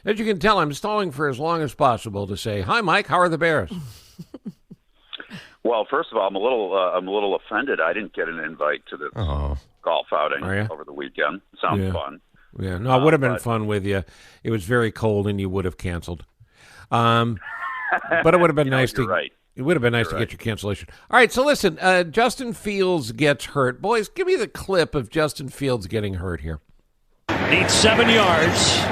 As you can tell, I'm stalling for as long as possible to say, hi, Mike, how are the Bears? Well, first of all, I'm a little offended. I didn't get an invite to this golf outing over the weekend. Sounds fun. Yeah, no, it would have been fun with you. It was very cold, and you would have canceled. But it would have been nice to. Right. It would have been nice to get your cancellation. All right, so listen, Justin Fields gets hurt. Boys, give me the clip of Justin Fields getting hurt here. Needs 7 yards. He's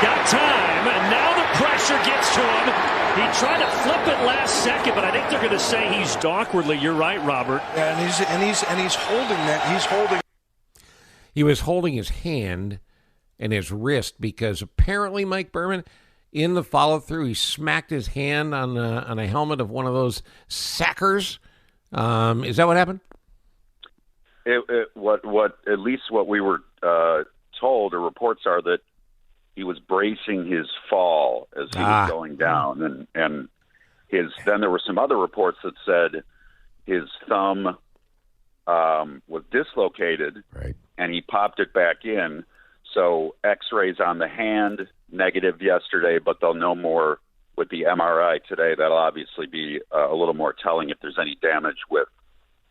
got time, and now the pressure gets to him. He tried to flip it last second, but I think they're going to say he's awkwardly. You're right, Robert. Yeah, and he's holding that. He's holding. He was holding his hand and his wrist because apparently Mike Berman, in the follow-through, he smacked his hand on a helmet of one of those sackers. Is that what happened? At least what we were told, or reports are that he was bracing his fall as he was going down, and then there were some other reports that said his thumb was dislocated, right, and he popped it back in. So X-rays on the hand, negative yesterday, but they'll know more with the MRI today. That'll obviously be a little more telling if there's any damage with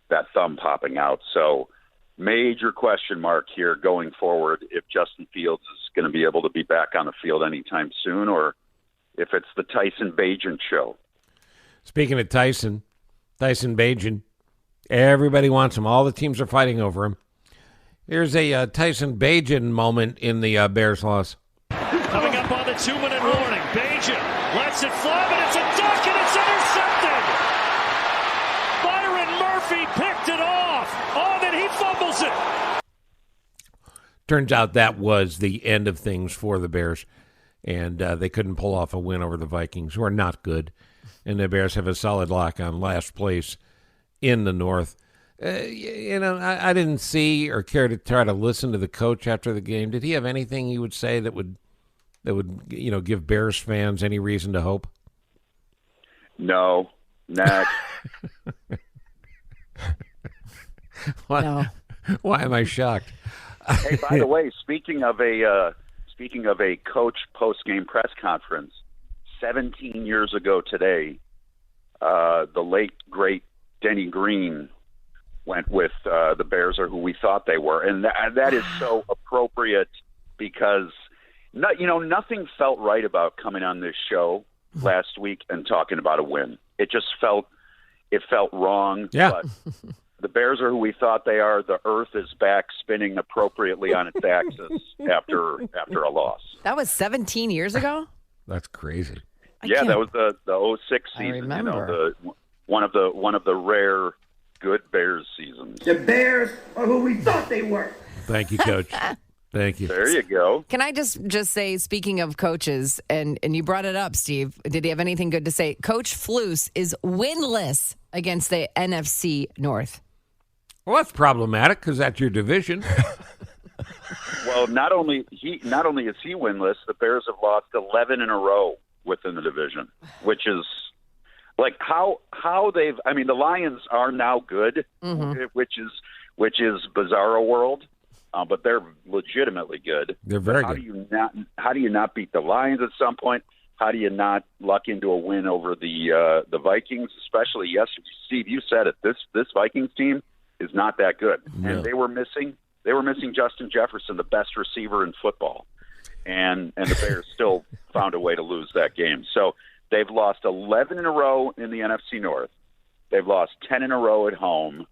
that thumb popping out. So major question mark here going forward if Justin Fields is going to be able to be back on the field anytime soon, or if it's the Tyson Bagent show. Speaking of Tyson Bagent, everybody wants him. All the teams are fighting over him. Here's a Tyson Bagent moment in the Bears loss. Coming up on the 2-minute warning. Bagent lets it fly, but it's a duck and it's intercepted. Byron Murphy picked it off. Oh, then he fumbles it. Turns out that was the end of things for the Bears, and they couldn't pull off a win over the Vikings, who are not good. And the Bears have a solid lock on last place in the North. I didn't see or care to try to listen to the coach after the game. Did he have anything he would say that would give Bears fans any reason to hope? No. Next. No. Why am I shocked? Hey, by the way, speaking of a coach post-game press conference, 17 years ago today, the late great Denny Green went with the Bears are who we thought they were, and that is so appropriate because nothing felt right about coming on this show last week and talking about a win. It just felt wrong. Yeah. But the Bears are who we thought they are. The earth is back spinning appropriately on its axis after a loss. That was 17 years ago? That's crazy. That was the 06 season. I remember. One of the rare good Bears seasons. The Bears are who we thought they were. Thank you, Coach. Thank you. There you go. Can I just say, speaking of coaches, and you brought it up, Steve, did he have anything good to say? Coach Flus is winless against the NFC North. Well, that's problematic because that's your division. Well, not only is he winless, the Bears have lost 11 in a row within the division, which is like how they've. I mean, the Lions are now good, which is bizarro world, but they're legitimately good. They're very good. How do you not beat the Lions at some point? How do you not luck into a win over the Vikings? Especially yesterday, Steve, you said it. This Vikings team is not that good, and they were missing Justin Jefferson, the best receiver in football, and the Bears still found a way to lose that game. So they've lost 11 in a row in the NFC North. They've lost 10 in a row at home,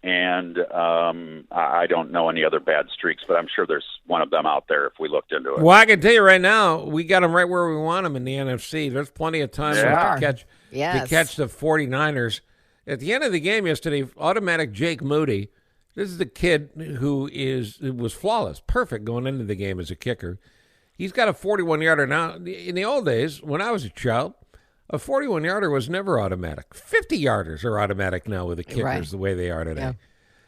and I don't know any other bad streaks, but I'm sure there's one of them out there if we looked into it. Well, I can tell you right now, we got them right where we want them in the NFC. There's plenty of time left to catch the 49ers. At the end of the game yesterday, automatic Jake Moody, this is the kid who was flawless, perfect going into the game as a kicker. He's got a 41-yarder now. In the old days, when I was a child, a 41-yarder was never automatic. 50-yarders are automatic now with the kickers the way they are today. Yeah.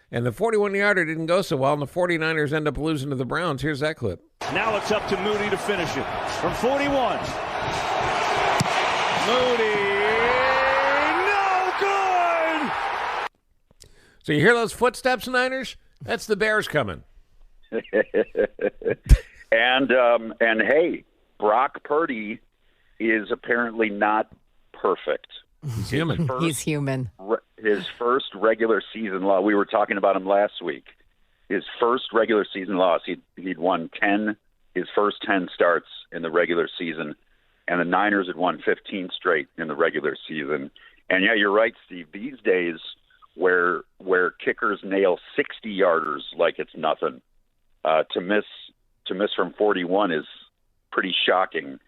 And the 41-yarder didn't go so well, and the 49ers end up losing to the Browns. Here's that clip. Now it's up to Moody to finish it. From 41. Moody. So you hear those footsteps, Niners? That's the Bears coming. And hey, Brock Purdy is apparently not perfect. He's human. He's human. His first regular season loss. We were talking about him last week. His first regular season loss. He'd won 10. His first 10 starts in the regular season, and the Niners had won 15 straight in the regular season. And yeah, you're right, Steve. These days, where kickers nail 60-yarders like it's nothing, to miss from 41 is pretty shocking.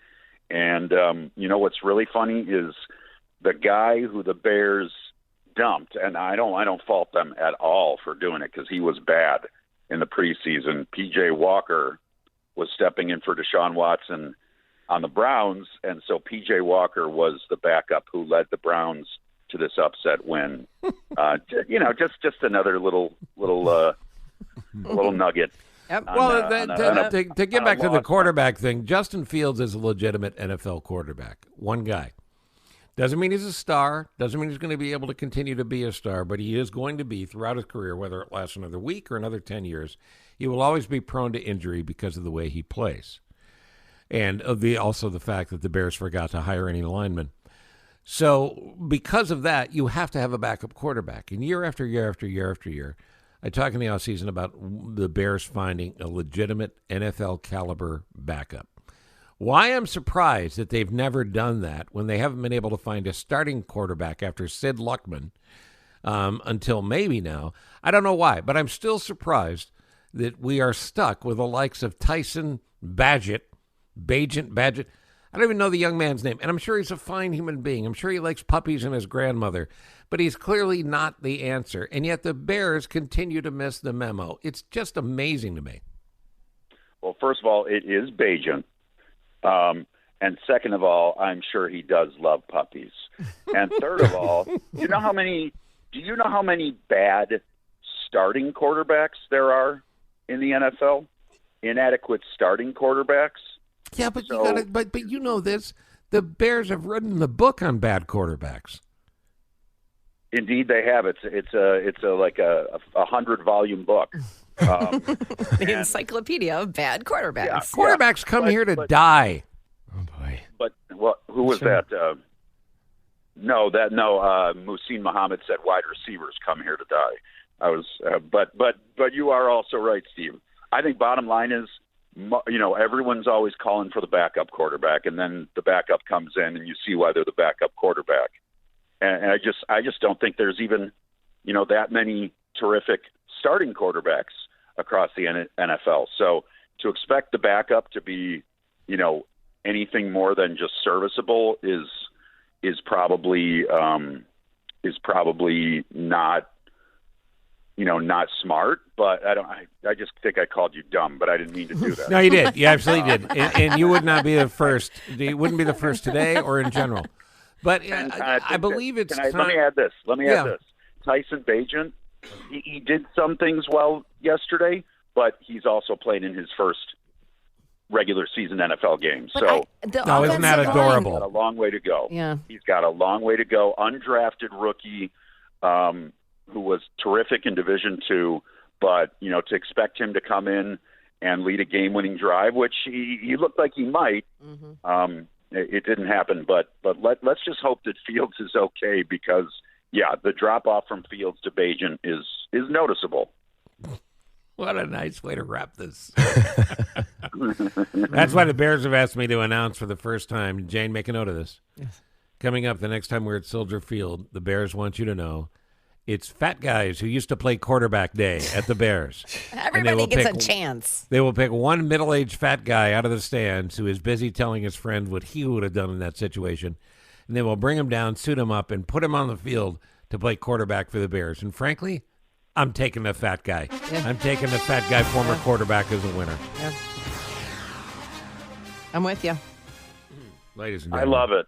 And you know what's really funny is the guy who the Bears dumped, and I don't fault them at all for doing it because he was bad in the preseason. P.J. Walker was stepping in for Deshaun Watson on the Browns, and so P.J. Walker was the backup who led the Browns to this upset win. Just another little nugget. Yep. To get back to the quarterback thing, Justin Fields is a legitimate NFL quarterback. One guy. Doesn't mean he's a star. Doesn't mean he's going to be able to continue to be a star, but he is going to be throughout his career, whether it lasts another week or another 10 years. He will always be prone to injury because of the way he plays. And also the fact that the Bears forgot to hire any linemen. So because of that, you have to have a backup quarterback. And year after year after year after year, I talk in the offseason about the Bears finding a legitimate NFL caliber backup. Why I'm surprised that they've never done that when they haven't been able to find a starting quarterback after Sid Luckman until maybe now. I don't know why, but I'm still surprised that we are stuck with the likes of Tyson Bagent. I don't even know the young man's name, and I'm sure he's a fine human being. I'm sure he likes puppies and his grandmother, but he's clearly not the answer, and yet the Bears continue to miss the memo. It's just amazing to me. Well, first of all, it is Bagent. And second of all, I'm sure he does love puppies. And third of all, do you know how many bad starting quarterbacks there are in the NFL? Inadequate starting quarterbacks. Yeah, but you know this. The Bears have written the book on bad quarterbacks. Indeed, they have. It's like a 100-volume book. The encyclopedia of bad quarterbacks. Yeah, quarterbacks come here to die. Oh boy! But who was that? Muhsin Muhammad said wide receivers come here to die. But you are also right, Steve. I think bottom line is, everyone's always calling for the backup quarterback, and then the backup comes in, and you see why they're the backup quarterback. And I just don't think there's even, that many terrific starting quarterbacks across the NFL. So to expect the backup to be, anything more than just serviceable is probably not, not smart. But I just think I called you dumb, but I didn't mean to do that. No, you did. You absolutely did. And you would not be the first. You wouldn't be the first today or in general. But I believe it's time. Let me add this. Tyson Bagent, he did some things well yesterday, but he's also played in his first regular season NFL game. So isn't that adorable? He's got a long way to go. Yeah. He's got a long way to go. Undrafted rookie who was terrific in Division II, but, to expect him to come in and lead a game-winning drive, which he looked like he might, it didn't happen. But let's just hope that Fields is okay because, the drop-off from Fields to Bagent is noticeable. What a nice way to wrap this. That's why the Bears have asked me to announce for the first time. Jane, make a note of this. Yes. Coming up the next time we're at Soldier Field, the Bears want you to know it's fat guys who used to play quarterback day at the Bears. Everybody gets a chance. They will pick one middle-aged fat guy out of the stands who is busy telling his friend what he would have done in that situation, and they will bring him down, suit him up, and put him on the field to play quarterback for the Bears. And frankly, I'm taking the fat guy. Yeah. I'm taking the fat guy, former quarterback, as a winner. Yeah. I'm with you. Ladies and gentlemen. I love it.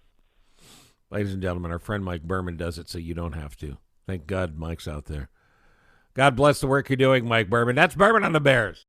Ladies and gentlemen, our friend Mike Berman does it so you don't have to. Thank God Mike's out there. God bless the work you're doing, Mike Berman. That's Berman on the Bears.